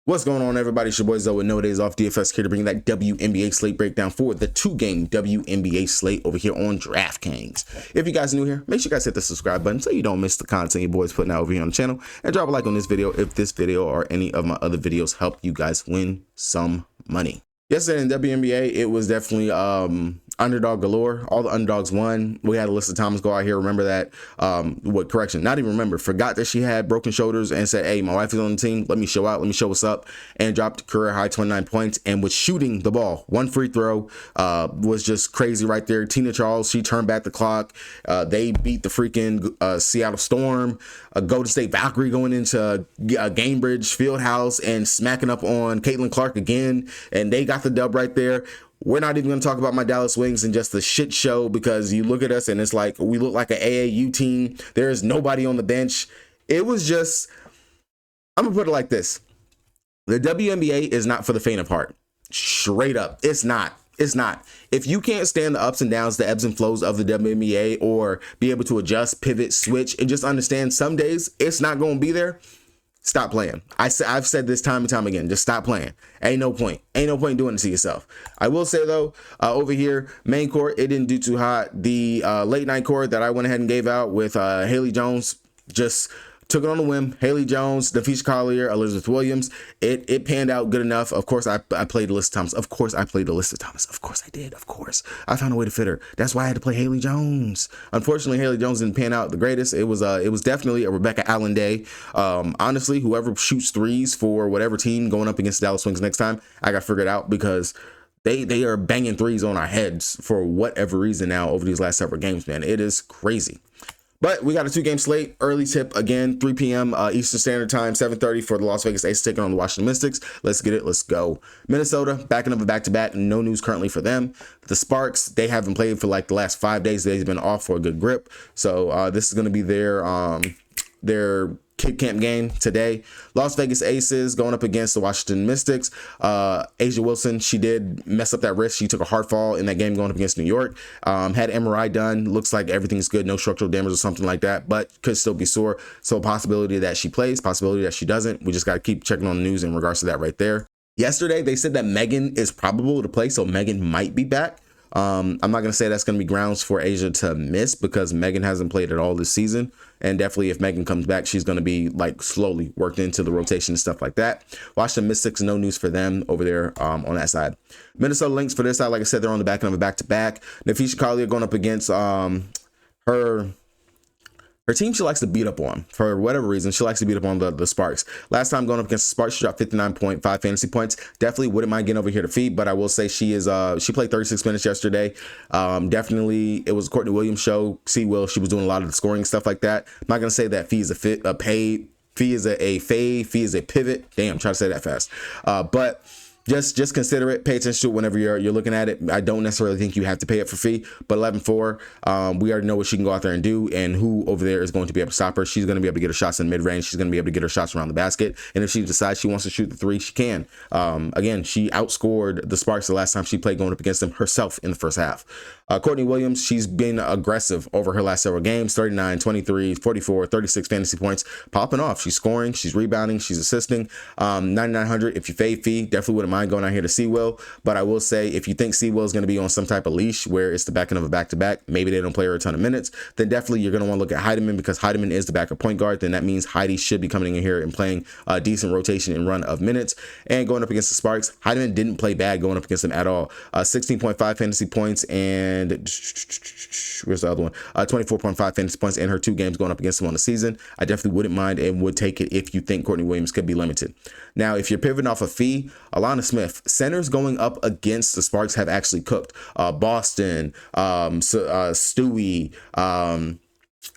What's going on, everybody? It's your boy Zoe with No Days Off DFS here to bring that WNBA slate breakdown for the 2-game WNBA slate over here on DraftKings. If you guys are new here, make sure you guys hit the subscribe button so you don't miss the content your boys putting out over here on the channel, and drop a like on this video if this video or any of my other videos help you guys win some money. Yesterday in WNBA, it was definitely underdog galore. All the underdogs won. We had Alyssa Thomas go out here. Remember that? Not even remember. Forgot that she had broken shoulders and said, hey, my wife is on the team. Let me show out. Let me show what's up. And dropped career high 29 points and was shooting the ball. One free throw was just crazy right there. Tina Charles, she turned back the clock. They beat the freaking Seattle Storm. Golden State Valkyrie going into Gamebridge Fieldhouse and smacking up on Caitlin Clark again. And they got the dub right there. We're not even going to talk about my Dallas Wings and just the shit show, because you look at us and it's like we look like an AAU team. There is nobody on the bench. It was just, I'm going to put it like this. The WNBA is not for the faint of heart. Straight up. It's not. It's not. If you can't stand the ups and downs, the ebbs and flows of the WNBA, or be able to adjust, pivot, switch, and just understand some days it's not going to be there, stop playing. I've said this time and time again. Just stop playing. Ain't no point. Ain't no point doing it to yourself. I will say, though, over here, main court, it didn't do too hot. The late night court that I went ahead and gave out with Haley Jones, just took it on a whim. Haley Jones, Nafisha Collier, Elizabeth Williams. It panned out good enough. Of course, I played Alyssa Thomas. Of course, I played Alyssa Thomas. Of course, I did. Of course, I found a way to fit her. That's why I had to play Haley Jones. Unfortunately, Haley Jones didn't pan out the greatest. It was definitely a Rebecca Allen day. Honestly, whoever shoots threes for whatever team going up against the Dallas Wings next time, I got figured out, because they are banging threes on our heads for whatever reason now over these last several games, man. It is crazy. But we got a 2-game slate. Early tip again, 3 p.m. Eastern Standard Time, 7:30 for the Las Vegas Aces taking on the Washington Mystics. Let's get it. Let's go. Minnesota backing up a back-to-back. No news currently for them. The Sparks, they haven't played for like the last 5 days. They've been off for a good grip. So this is going to be their kick camp game today. Las Vegas Aces going up against the Washington Mystics. A'ja Wilson, she did mess up that wrist. She took a hard fall in that game going up against New York. Had MRI done. Looks like everything's good. No structural damage or something like that, but could still be sore. So possibility that she plays, possibility that she doesn't. We just got to keep checking on the news in regards to that right there. Yesterday, they said that Megan is probable to play, so Megan might be back. I'm not going to say that's going to be grounds for A'ja to miss, because Megan hasn't played at all this season. And definitely if Megan comes back, she's going to be like slowly worked into the rotation and stuff like that. Washington Mystics, no news for them over there on that side. Minnesota Lynx for this side, like I said, they're on the back end of a back-to-back. Nafisha Collier going up against her team she likes to beat up on. For whatever reason, she likes to beat up on the Sparks. Last time going up against the Sparks, she dropped 59.5 fantasy points. Definitely wouldn't mind getting over here to feed, but I will say she played 36 minutes yesterday. Definitely, it was a Courtney Williams show. Will, she was doing a lot of the scoring, stuff like that. I'm not going to say that fee is a fade, fee is a pivot. Damn, I'm trying to say that fast. But just consider it. Pay attention to it whenever you're looking at it. I don't necessarily think you have to pay it for fee, but 11-4, we already know what she can go out there and do, and who over there is going to be able to stop her. She's going to be able to get her shots in mid-range. She's going to be able to get her shots around the basket, and if she decides she wants to shoot the three, she can. Again, she outscored the Sparks the last time she played going up against them herself in the first half. Courtney Williams, she's been aggressive over her last several games. 39, 23, 44, 36 fantasy points, popping off. She's scoring, she's rebounding, she's assisting. 9,900 if you fade fee. Definitely wouldn't mind going out here to Will, but I will say, if you think Will is going to be on some type of leash where it's the back end of a back-to-back, maybe they don't play her a ton of minutes, then definitely you're going to want to look at Heidemann, because Heidemann is the backup point guard. Then that means Heidi should be coming in here and playing a decent rotation and run of minutes. And going up against the Sparks, Heidemann didn't play bad going up against them at all. 16.5 fantasy points, and where's the other one? 24.5 fantasy points in her 2 games going up against them on the season. I definitely wouldn't mind and would take it if you think Courtney Williams could be limited. Now, if you're pivoting off a fee, Alana Smith, centers going up against the Sparks have actually cooked. Boston, Stewie,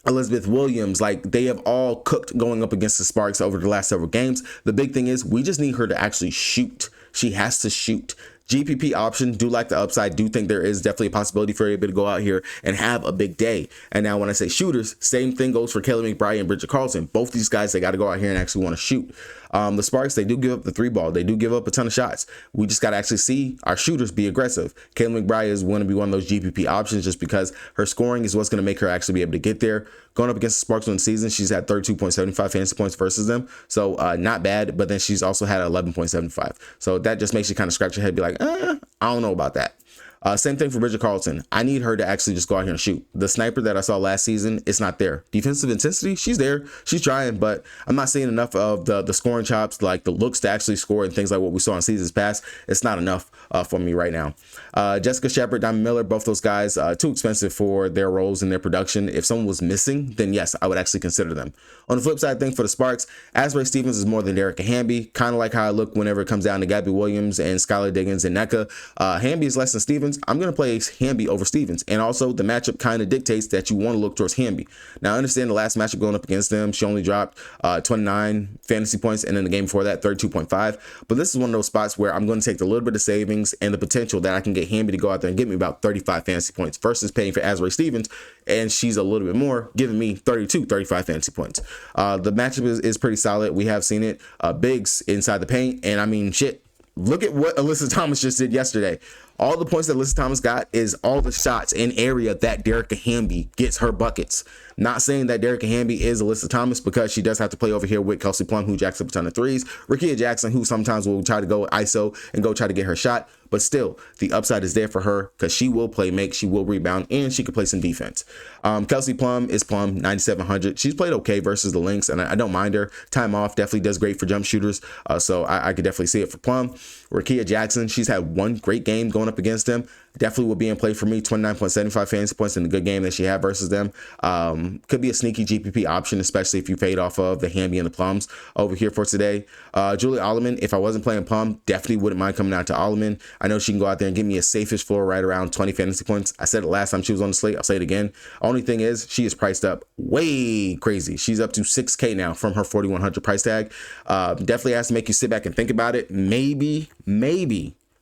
Elizabeth Williams, like they have all cooked going up against the Sparks over the last several games. The big thing is we just need her to actually shoot. She has to shoot. GPP option, do like the upside, do think there is definitely a possibility for her to go out here and have a big day. And now when I say shooters, same thing goes for Kelly McBride and Bridget Carlson. Both these guys, they got to go out here and actually want to shoot. The Sparks, they do give up the 3-ball. They do give up a ton of shots. We just got to actually see our shooters be aggressive. Caitlin McBride is going to be one of those GPP options just because her scoring is what's going to make her actually be able to get there. Going up against the Sparks on the season, she's had 32.75 fantasy points versus them. So not bad, but then she's also had 11.75. So that just makes you kind of scratch your head, be like, I don't know about that. Same thing for Bridget Carlton. I need her to actually just go out here and shoot. The sniper that I saw last season, it's not there. Defensive intensity, she's there. She's trying, but I'm not seeing enough of the scoring chops, like the looks to actually score and things like what we saw in seasons past. It's not enough for me right now. Jessica Shepard, Diamond Miller, both those guys, too expensive for their roles and their production. If someone was missing, then yes, I would actually consider them. On the flip side thing for the Sparks, Asbury Stevens is more than Derek Hamby, kind of like how I look whenever it comes down to Gabby Williams and Skylar Diggins and NECA. Hamby is less than Stevens. I'm going to play Hamby over Stevens. And also the matchup kind of dictates that you want to look towards Hamby. Now I understand the last matchup going up against them, she only dropped 29 fantasy points, and then the game before that 32.5. But this is one of those spots where I'm going to take the little bit of savings and the potential that I can get Hamby to go out there and get me about 35 fantasy points versus paying for Asbury Stevens, and she's a little bit more, giving me 35 fantasy points. The matchup is pretty solid. We have seen it. Bigs inside the paint, and I mean, shit, look at what Alyssa Thomas just did yesterday. All the points that Alyssa Thomas got is all the shots in area that Derek Hamby gets her buckets. Not saying that Derek Hamby is Alyssa Thomas, because she does have to play over here with Kelsey Plum, who jacks up a ton of threes. Rakia Jackson, who sometimes will try to go ISO and go try to get her shot. But still, the upside is there for her because she will play make, she will rebound, and she can play some defense. Kelsey Plum is Plum, 9,700. She's played okay versus the Lynx, and I don't mind her. Time off definitely does great for jump shooters, so I could definitely see it for Plum. Rakia Jackson, she's had one great game going up against them. Definitely will be in play for me. 29.75 fantasy points in the good game that she had versus them. Could be a sneaky GPP option, especially if you paid off of the Hamby and the Plums over here for today. Julia Alleman, if I wasn't playing Plum, definitely wouldn't mind coming out to Alleman. I know she can go out there and give me a safe-ish floor right around 20 fantasy points. I said it last time she was on the slate. I'll say it again. Only thing is, she is priced up way crazy. She's up to 6K now from her 4,100 price tag. Definitely has to make you sit back and think about it. Maybe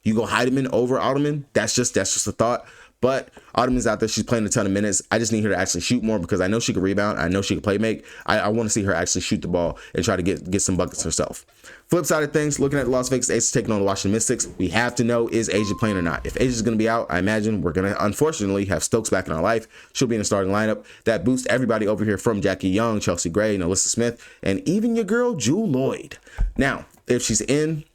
you go Heidemann over Ottoman. That's just a thought. But Ottoman's out there. She's playing a ton of minutes. I just need her to actually shoot more because I know she can rebound. I know she can play make. I want to see her actually shoot the ball and try to get some buckets herself. Flip side of things, looking at the Las Vegas Aces taking on the Washington Mystics, we have to know, is Asia playing or not? If Asia's going to be out, I imagine we're going to unfortunately have Stokes back in our life. She'll be in the starting lineup. That boosts everybody over here from Jackie Young, Chelsea Gray, and Alyssa Smith, and even your girl, Jewel Lloyd. Now, if she's in,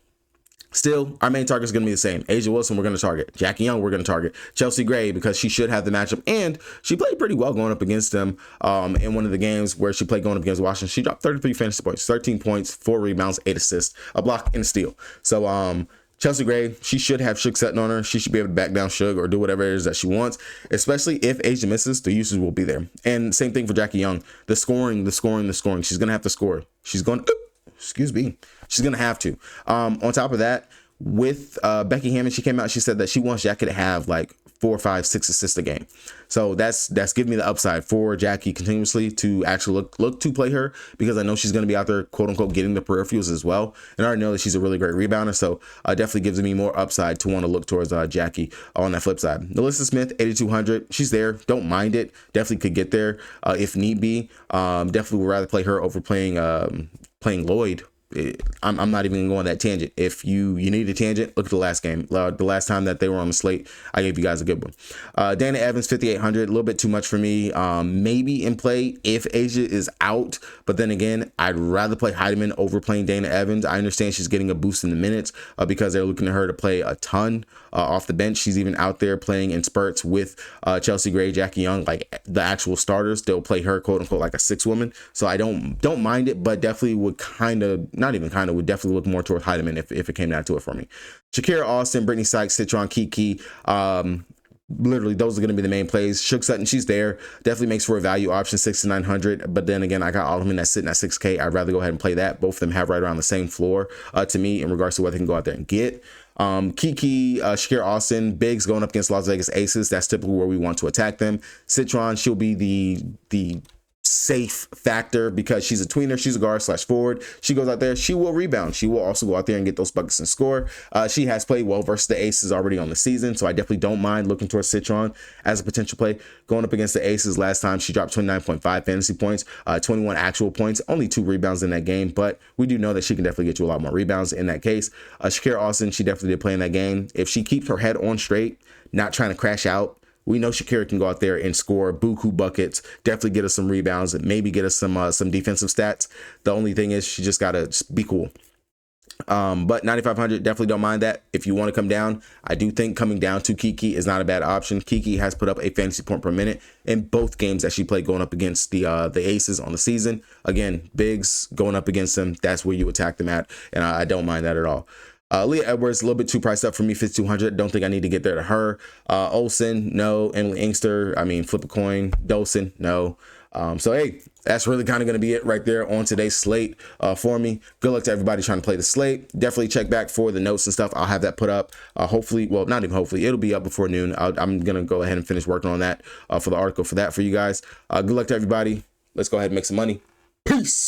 still, our main target is going to be the same. Asia Wilson, we're going to target. Jackie Young, we're going to target. Chelsea Gray, because she should have the matchup. And she played pretty well going up against them in one of the games where she played going up against Washington. She dropped 33 fantasy points, 13 points, 4 rebounds, 8 assists, a block, and a steal. So, Chelsea Gray, she should have Suge Sutton on her. She should be able to back down Suge or do whatever it is that she wants, especially if Asia misses, the usage will be there. And same thing for Jackie Young. The scoring. She's going to have to score. She's going to have to. On top of that, with Becky Hammond, she came out, she said that she wants Jackie to have like 4, 5, 6 assists a game. So that's giving me the upside for Jackie continuously to actually look to play her, because I know she's going to be out there, quote unquote, getting the peripherals as well. And I already know that she's a really great rebounder. So definitely gives me more upside to want to look towards Jackie on that flip side. Alyssa Smith, 8,200. She's there. Don't mind it. Definitely could get there if need be. Definitely would rather play her over playing Lloyd. I'm not even going to go on that tangent. If you need a tangent, look at the last game. The last time that they were on the slate, I gave you guys a good one. Dana Evans, 5,800, a little bit too much for me. Maybe in play if Asia is out, but then again, I'd rather play Heidemann over playing Dana Evans. I understand she's getting a boost in the minutes because they're looking at her to play a ton off the bench. She's even out there playing in spurts with Chelsea Gray, Jackie Young, like the actual starters. They'll play her, quote unquote, like a 6 woman. So I don't mind it, but definitely would would definitely look more towards Heidemann if it came down to it for me. Shakira Austin, Brittany Sykes, Citron, Kiki, literally those are going to be the main plays. Suge Sutton, she's there, definitely makes for a value option, 6,900. But then again, I got Ottoman that's sitting at 6K. I'd rather go ahead and play that. Both of them have right around the same floor to me in regards to what they can go out there and get. Kiki, Shakira Austin, bigs going up against Las Vegas Aces. That's typically where we want to attack them. Citron, she'll be the safe factor because she's a tweener, she's a guard / forward. She goes out there, she will rebound, she will also go out there and get those buckets and score. She has played well versus the Aces already on the season, so I definitely don't mind looking towards Citron as a potential play. Going up against the Aces last time, she dropped 29.5 fantasy points, 21 actual points, only 2 rebounds in that game, but we do know that she can definitely get you a lot more rebounds in that case. Shakira Austin, she definitely did play in that game. If she keeps her head on straight, not trying to crash out, we know Shakira can go out there and score buku buckets, definitely get us some rebounds, and maybe get us some defensive stats. The only thing is she just gotta be cool. But 9,500, definitely don't mind that. If you want to come down, I do think coming down to Kiki is not a bad option. Kiki has put up a fantasy point per minute in both games that she played going up against the Aces on the season. Again, bigs going up against them, that's where you attack them at, and I don't mind that at all. Leah Edwards, a little bit too priced up for me, 5,200. Don't think I need to get there to her. Olsen, no. Emily Inkster, I mean, flip a coin. Dolson, no. So, hey, that's really kind of going to be it right there on today's slate for me. Good luck to everybody trying to play the slate. Definitely check back for the notes and stuff. I'll have that put up. Hopefully, well, not even hopefully, it'll be up before noon. I'm going to go ahead and finish working on that for the article for that for you guys. Good luck to everybody. Let's go ahead and make some money. Peace.